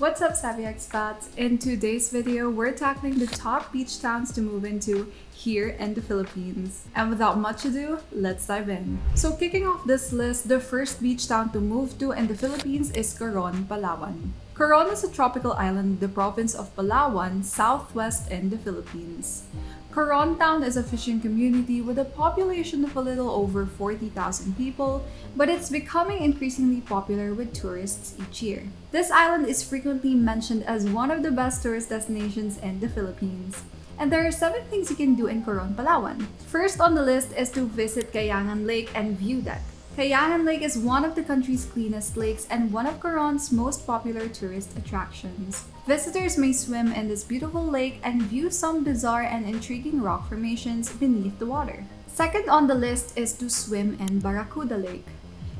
What's up, Savvy Expats? In today's video, we're tackling the top beach towns to move into here in the Philippines. And without much ado, let's dive in. So kicking off this list, the first beach town to move to in the Philippines is Coron, Palawan. Coron is a tropical island in the province of Palawan, southwest in the Philippines. Coron Town is a fishing community with a population of a little over 40,000 people, but it's becoming increasingly popular with tourists each year. This island is frequently mentioned as one of the best tourist destinations in the Philippines. And there are 7 things you can do in Coron, Palawan. First on the list is to visit Kayangan Lake and view deck. Kayangan Lake is one of the country's cleanest lakes and one of Coron's most popular tourist attractions. Visitors may swim in this beautiful lake and view some bizarre and intriguing rock formations beneath the water. Second on the list is to swim in Barracuda Lake.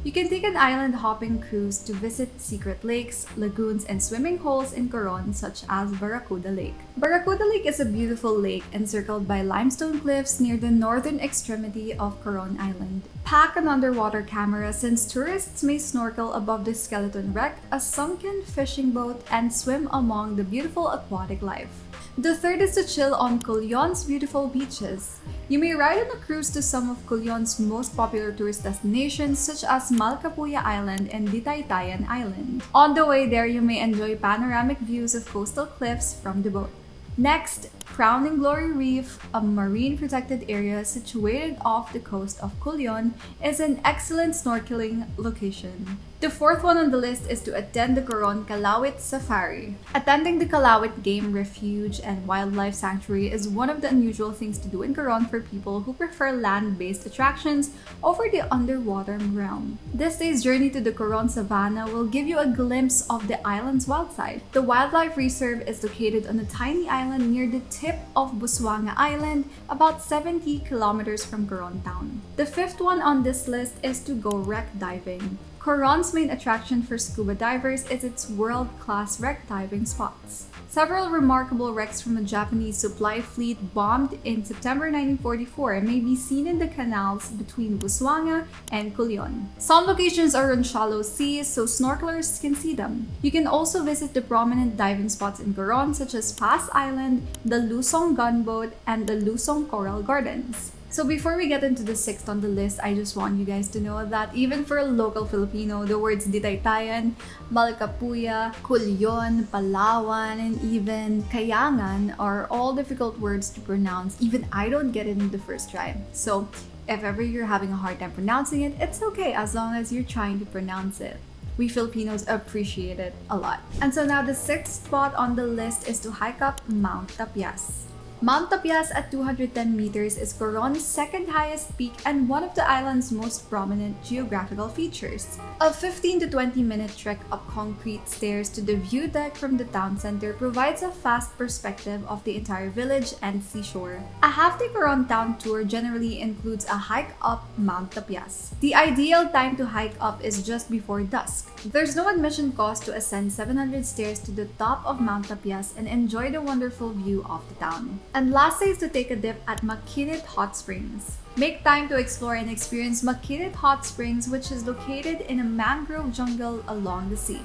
You can take an island hopping cruise to visit secret lakes, lagoons, and swimming holes in Coron such as Barracuda Lake. Barracuda Lake is a beautiful lake encircled by limestone cliffs near the northern extremity of Coron Island. Pack an underwater camera since tourists may snorkel above the skeleton wreck, a sunken fishing boat, and swim among the beautiful aquatic life. The third is to chill on Culion's beautiful beaches. You may ride on a cruise to some of Culion's most popular tourist destinations such as Malcapuya Island and Ditaytayan Island. On the way there, you may enjoy panoramic views of coastal cliffs from the boat. Next, Crowning Glory Reef, a marine protected area situated off the coast of Culion, is an excellent snorkeling location. The fourth one on the list is to attend the Coron Kalawit Safari. Attending the Kalawit Game Refuge and Wildlife Sanctuary is one of the unusual things to do in Coron for people who prefer land-based attractions over the underwater realm. This day's journey to the Coron Savannah will give you a glimpse of the island's wild side. The Wildlife Reserve is located on a tiny island near the tip of Busuanga Island, about 70 kilometers from Coron Town. The fifth one on this list is to go wreck diving. Coron's main attraction for scuba divers is its world-class wreck diving spots. Several remarkable wrecks from a Japanese supply fleet bombed in September 1944 may be seen in the canals between Busuanga and Culion. Some locations are on shallow seas, so snorkelers can see them. You can also visit the prominent diving spots in Coron such as Pass Island, the Lusong Gunboat, and the Lusong Coral Gardens. So before we get into the sixth on the list, I just want you guys to know that even for a local Filipino, the words Ditaytayan, Malcapuya, Culion, Palawan, and even Kayangan are all difficult words to pronounce. Even I don't get it in the first try. So if ever you're having a hard time pronouncing it, it's okay as long as you're trying to pronounce it. We Filipinos appreciate it a lot. And so now the sixth spot on the list is to hike up Mount Tapias. Mount Tapias at 210 meters is Coron's second highest peak and one of the island's most prominent geographical features. A 15 to 20 minute trek up concrete stairs to the view deck from the town center provides a fast perspective of the entire village and seashore. A half-day Coron town tour generally includes a hike up Mount Tapias. The ideal time to hike up is just before dusk. There's no admission cost to ascend 700 stairs to the top of Mount Tapias and enjoy the wonderful view of the town. And lastly is to take a dip at Makinit Hot Springs. Make time to explore and experience Makinit Hot Springs, which is located in a mangrove jungle along the sea.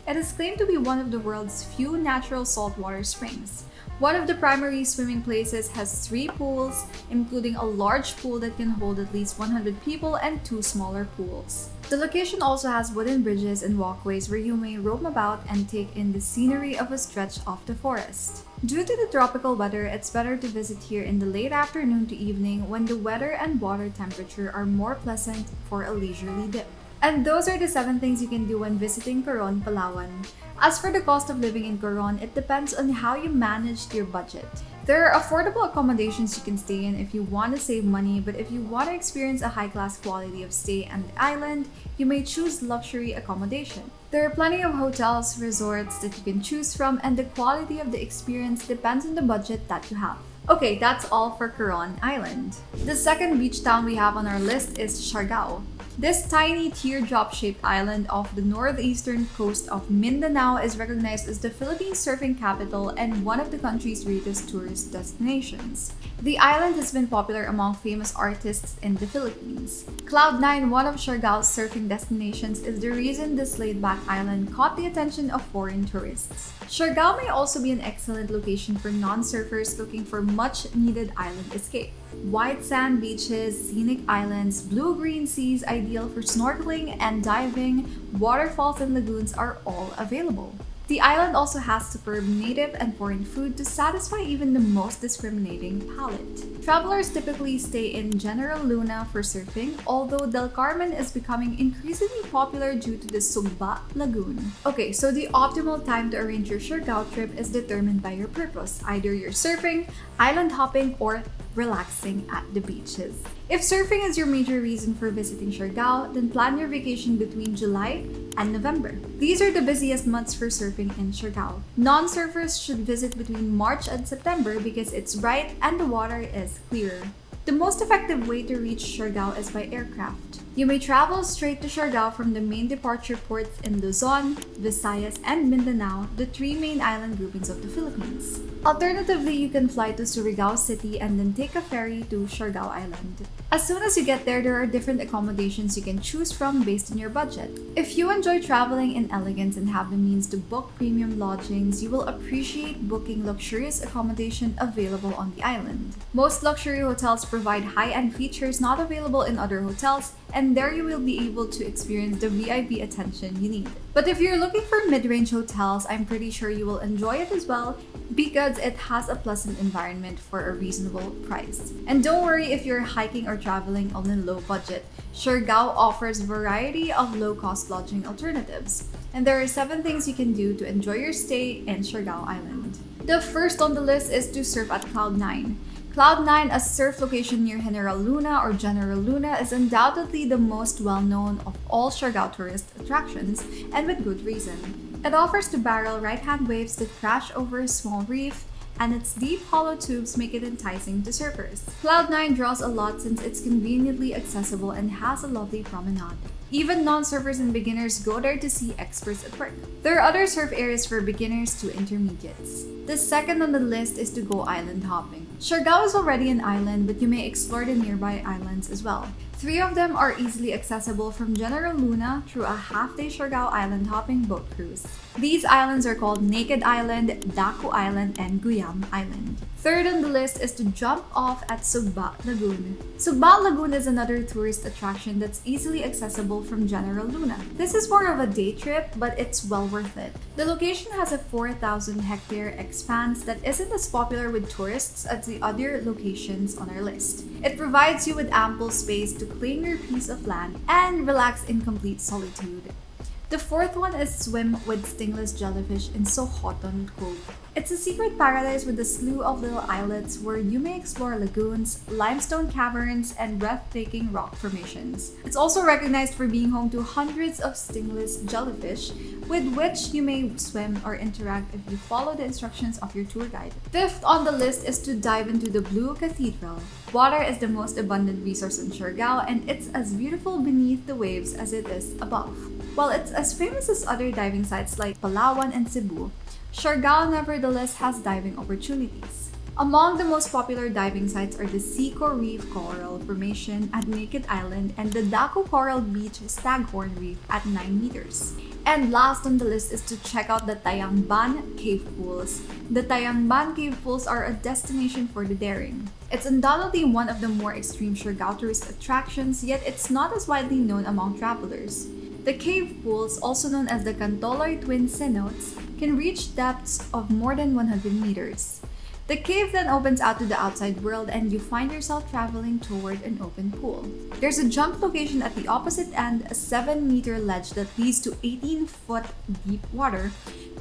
It is claimed to be one of the world's few natural saltwater springs. One of the primary swimming places has 3 pools, including a large pool that can hold at least 100 people and 2 smaller pools. The location also has wooden bridges and walkways where you may roam about and take in the scenery of a stretch of the forest. Due to the tropical weather, it's better to visit here in the late afternoon to evening when the weather and water temperature are more pleasant for a leisurely dip. And those are the 7 things you can do when visiting Coron, Palawan. As for the cost of living in Coron, it depends on how you manage your budget. There are affordable accommodations you can stay in if you want to save money, but if you want to experience a high-class quality of stay on the island, you may choose luxury accommodation. There are plenty of hotels, resorts that you can choose from, and the quality of the experience depends on the budget that you have. Okay, that's all for Coron Island. The second beach town we have on our list is Surigao. This tiny teardrop-shaped island off the northeastern coast of Mindanao is recognized as the Philippine surfing capital and one of the country's greatest tourist destinations. The island has been popular among famous artists in the Philippines. Cloud9, one of Siargao's surfing destinations, is the reason this laid-back island caught the attention of foreign tourists. Siargao may also be an excellent location for non-surfers looking for much-needed island escape. White sand beaches, scenic islands, blue-green seas ideal for snorkeling and diving, waterfalls and lagoons are all available. The island also has superb native and foreign food to satisfy even the most discriminating palate. Travelers typically stay in General Luna for surfing, although Del Carmen is becoming increasingly popular due to the Sugba Lagoon. Okay, so the optimal time to arrange your Siargao trip is determined by your purpose. Either you're surfing, island hopping, or relaxing at the beaches. If surfing is your major reason for visiting Siargao, then plan your vacation between July and November. These are the busiest months for surfing in Siargao. Non-surfers should visit between March and September because it's bright and the water is clearer. The most effective way to reach Siargao is by aircraft. You may travel straight to Siargao from the main departure ports in Luzon, Visayas, and Mindanao, the three main island groupings of the Philippines. Alternatively, you can fly to Surigao City and then take a ferry to Surigao Island. As soon as you get there are different accommodations you can choose from based on your budget. If you enjoy traveling in elegance and have the means to book premium lodgings, you will appreciate booking luxurious accommodation available on the island. Most luxury hotels provide high-end features not available in other hotels, and there you will be able to experience the VIP attention you need. But if you're looking for mid-range hotels, I'm pretty sure you will enjoy it as well because it has a pleasant environment for a reasonable price. And don't worry if you're hiking or traveling on a low budget. Siargao offers a variety of low-cost lodging alternatives. And there are 7 things you can do to enjoy your stay in Surigao Island. The first on the list is to surf at Cloud9. Cloud9, a surf location near General Luna or General Luna, is undoubtedly the most well-known of all Siargao tourist attractions, and with good reason. It offers to barrel right-hand waves that crash over a small reef, and its deep hollow tubes make it enticing to surfers. Cloud9 draws a lot since it's conveniently accessible and has a lovely promenade. Even non-surfers and beginners go there to see experts at work. There are other surf areas for beginners to intermediates. The second on the list is to go island hopping. Siargao is already an island, but you may explore the nearby islands as well. 3 of them are easily accessible from General Luna through a half-day Siargao island hopping boat cruise. These islands are called Naked Island, Daku Island, and Guyam Island. Third on the list is to jump off at Sugba Lagoon. Sugba Lagoon is another tourist attraction that's easily accessible from General Luna. This is more of a day trip, but it's well worth it. The location has a 4,000-hectare expanse that isn't as popular with tourists as the other locations on our list. It provides you with ample space to claim your piece of land and relax in complete solitude. The fourth one is swim with stingless jellyfish in Sohoton Cove. It's a secret paradise with a slew of little islets where you may explore lagoons, limestone caverns, and breathtaking rock formations. It's also recognized for being home to hundreds of stingless jellyfish with which you may swim or interact if you follow the instructions of your tour guide. Fifth on the list is to dive into the Blue Cathedral. Water is the most abundant resource in Siargao, and it's as beautiful beneath the waves as it is above. While it's as famous as other diving sites like Palawan and Cebu, Siargao nevertheless has diving opportunities. Among the most popular diving sites are the Seco Reef Coral Formation at Naked Island and the Daku Coral Beach Staghorn Reef at 9 meters. And last on the list is to check out the Tayangban Cave Pools. The Tayangban Cave Pools are a destination for the daring. It's undoubtedly one of the more extreme Siargao tourist attractions, yet it's not as widely known among travelers. The cave pools, also known as the Cantoloy Twin Cenotes, can reach depths of more than 100 meters. The cave then opens out to the outside world and you find yourself traveling toward an open pool. There's a jump location at the opposite end, a 7-meter ledge that leads to 18-foot deep water.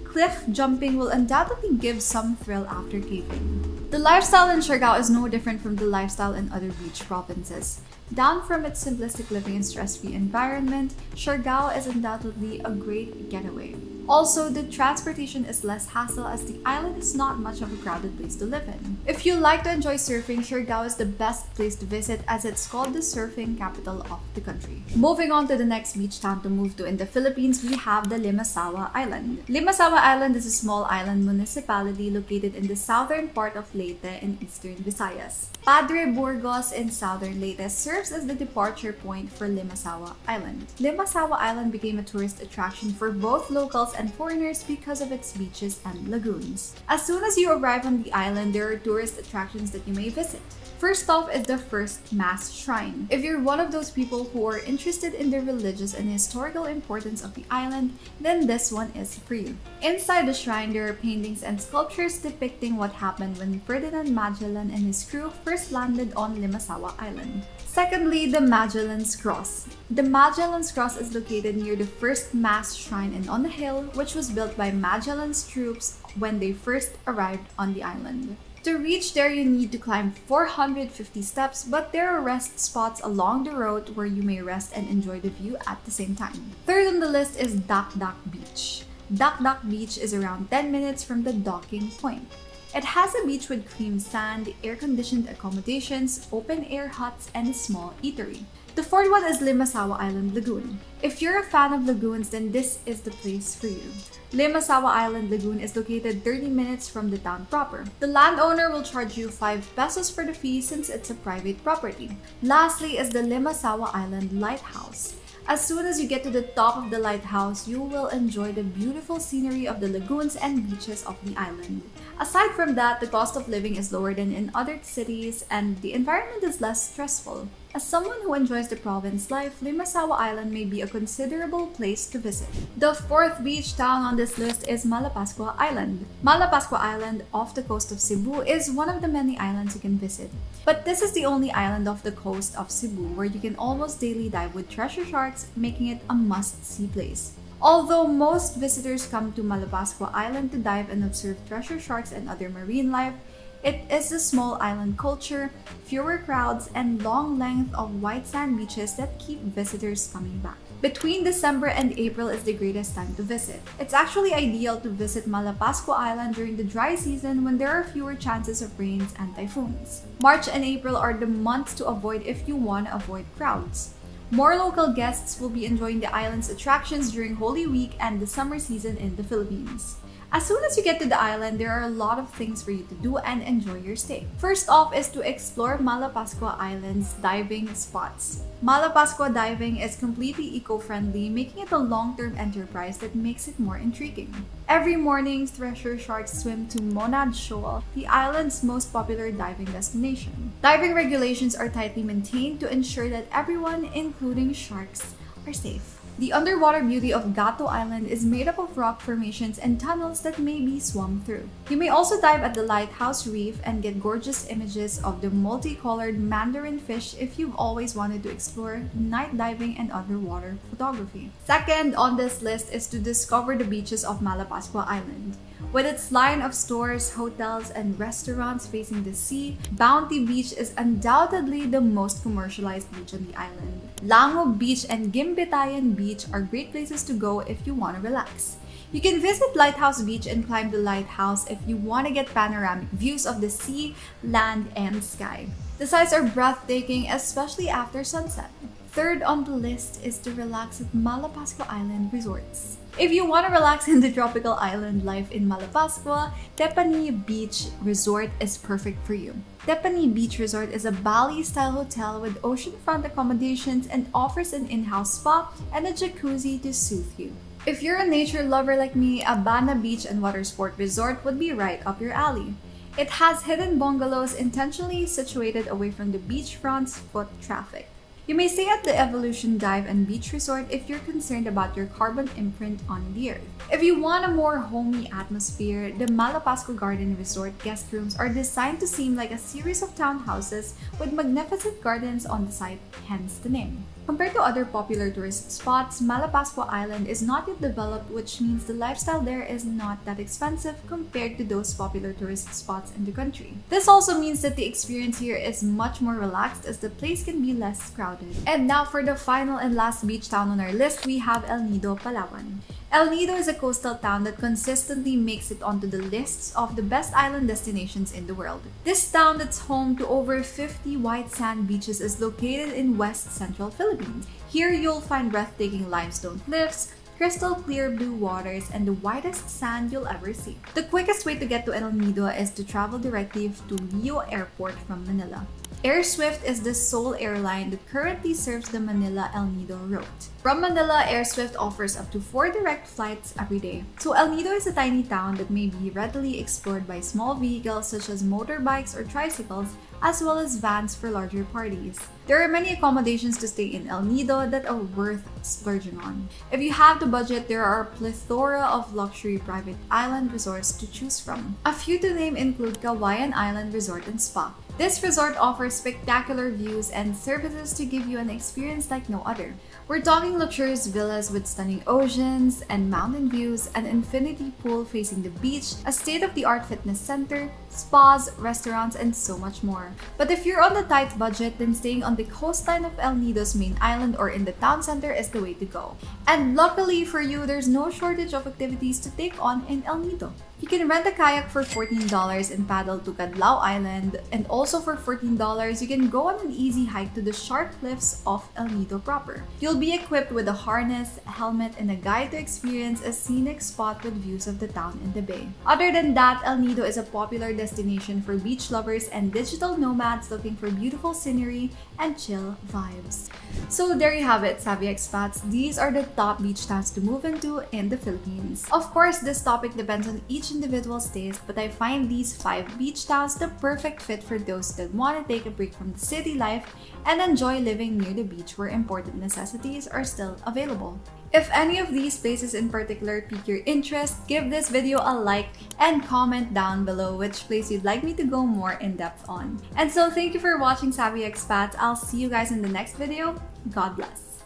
Cliff jumping will undoubtedly give some thrill after caving. The lifestyle in Siargao is no different from the lifestyle in other beach provinces. Down from its simplistic living and stress-free environment, Siargao is undoubtedly a great getaway. Also, the transportation is less hassle as the island is not much of a crowded place to live in. If you like to enjoy surfing, Surigao is the best place to visit as it's called the surfing capital of the country. Moving on to the next beach town to move to in the Philippines, we have the Misawa Island. Misawa Island is a small island municipality located in the southern part of Leyte in eastern Visayas. Padre Burgos in southern Leyte serves as the departure point for Misawa Island. Misawa Island became a tourist attraction for both locals and foreigners because of its beaches and lagoons. As soon as you arrive on the island, there are tourist attractions that you may visit. First off is the First Mass Shrine. If you're one of those people who are interested in the religious and historical importance of the island, then this one is for you. Inside the shrine, there are paintings and sculptures depicting what happened when Ferdinand Magellan and his crew first landed on Misawa Island. Secondly, the Magellan's Cross. The Magellan's Cross is located near the First Mass Shrine and on the hill, which was built by Magellan's troops when they first arrived on the island. To reach there, you need to climb 450 steps, but there are rest spots along the road where you may rest and enjoy the view at the same time. Third on the list is Dak Dak Beach. Dak Dak Beach is around 10 minutes from the docking point. It has a beach with cream sand, air-conditioned accommodations, open-air huts, and a small eatery. The fourth one is Misawa Island Lagoon. If you're a fan of lagoons, then this is the place for you. Misawa Island Lagoon is located 30 minutes from the town proper. The landowner will charge you 5 pesos for the fee since it's a private property. Lastly is the Misawa Island Lighthouse. As soon as you get to the top of the lighthouse, you will enjoy the beautiful scenery of the lagoons and beaches of the island. Aside from that, the cost of living is lower than in other cities and the environment is less stressful. As someone who enjoys the province life, Misawa Island may be a considerable place to visit. The fourth beach town on this list is Malapascua Island. Malapascua Island, off the coast of Cebu, is one of the many islands you can visit. But this is the only island off the coast of Cebu where you can almost daily dive with treasure sharks, making it a must-see place. Although most visitors come to Malapascua Island to dive and observe treasure sharks and other marine life, it is a small island culture, fewer crowds, and long length of white sand beaches that keep visitors coming back. Between December and April is the greatest time to visit. It's actually ideal to visit Malapascua Island during the dry season when there are fewer chances of rains and typhoons. March and April are the months to avoid if you want to avoid crowds. More local guests will be enjoying the island's attractions during Holy Week and the summer season in the Philippines. As soon as you get to the island, there are a lot of things for you to do and enjoy your stay. First off is to explore Malapascua Island's diving spots. Malapascua diving is completely eco-friendly, making it a long-term enterprise that makes it more intriguing. Every morning, treasure sharks swim to Monad Shoal, the island's most popular diving destination. Diving regulations are tightly maintained to ensure that everyone, including sharks, are safe. The underwater beauty of Gato Island is made up of rock formations and tunnels that may be swum through. You may also dive at the Lighthouse Reef and get gorgeous images of the multicolored mandarin fish if you've always wanted to explore night diving and underwater photography. Second on this list is to discover the beaches of Malapascua Island. With its line of stores, hotels, and restaurants facing the sea, Bounty Beach is undoubtedly the most commercialized beach on the island. Lango Beach and Gimbitayan Beach are great places to go if you want to relax. You can visit Lighthouse Beach and climb the lighthouse if you want to get panoramic views of the sea, land, and sky. The sights are breathtaking, especially after sunset. Third on the list is to relax at Malapascua Island Resorts. If you want to relax in the tropical island life in Malapascua, Tepani Beach Resort is perfect for you. Tepani Beach Resort is a Bali-style hotel with oceanfront accommodations and offers an in-house spa and a jacuzzi to soothe you. If you're a nature lover like me, Abana Beach and Water Sport Resort would be right up your alley. It has hidden bungalows intentionally situated away from the beachfront's foot traffic. You may stay at the Evolution Dive and Beach Resort if you're concerned about your carbon imprint on the earth. If you want a more homey atmosphere, the Malapascua Garden Resort guest rooms are designed to seem like a series of townhouses with magnificent gardens on the site, hence the name. Compared to other popular tourist spots, Malapascua Island is not yet developed, which means the lifestyle there is not that expensive compared to those popular tourist spots in the country. This also means that the experience here is much more relaxed as the place can be less crowded. And now for the final and last beach town on our list, we have El Nido, Palawan. El Nido is a coastal town that consistently makes it onto the lists of the best island destinations in the world. This town that's home to over 50 white sand beaches is located in west central Philippines. Here you'll find breathtaking limestone cliffs, crystal clear blue waters, and the whitest sand you'll ever see. The quickest way to get to El Nido is to travel directly to Rio Airport from Manila. AirSwift is the sole airline that currently serves the Manila-El Nido route. From Manila, AirSwift offers up to 4 direct flights every day. So El Nido is a tiny town that may be readily explored by small vehicles such as motorbikes or tricycles, as well as vans for larger parties. There are many accommodations to stay in El Nido that are worth splurging on. If you have the budget, there are a plethora of luxury private island resorts to choose from. A few to name include Kawayan Island Resort and Spa. This resort offers spectacular views and services to give you an experience like no other. We're talking luxurious villas with stunning oceans and mountain views, an infinity pool facing the beach, a state-of-the-art fitness center, spas, restaurants, and so much more. But if you're on a tight budget, then staying on the coastline of El Nido's main island or in the town center is the way to go. And luckily for you, there's no shortage of activities to take on in El Nido. You can rent a kayak for $14 and paddle to Cadlao Island, and also for $14, you can go on an easy hike to the sharp cliffs of El Nido proper. You'll be equipped with a harness, helmet, and a guide to experience a scenic spot with views of the town and the bay. Other than that, El Nido is a popular destination for beach lovers and digital nomads looking for beautiful scenery and chill vibes. So there you have it, savvy expats. These are the top beach towns to move into in the Philippines. Of course, this topic depends on each individual's taste, but I find these 5 beach towns the perfect fit for those that want to take a break from the city life and enjoy living near the beach where important necessities are still available. If any of these places in particular pique your interest, give this video a like and comment down below which place you'd like me to go more in depth on. And so thank you for watching, Savvy Expats. I'll see you guys in the next video. God bless.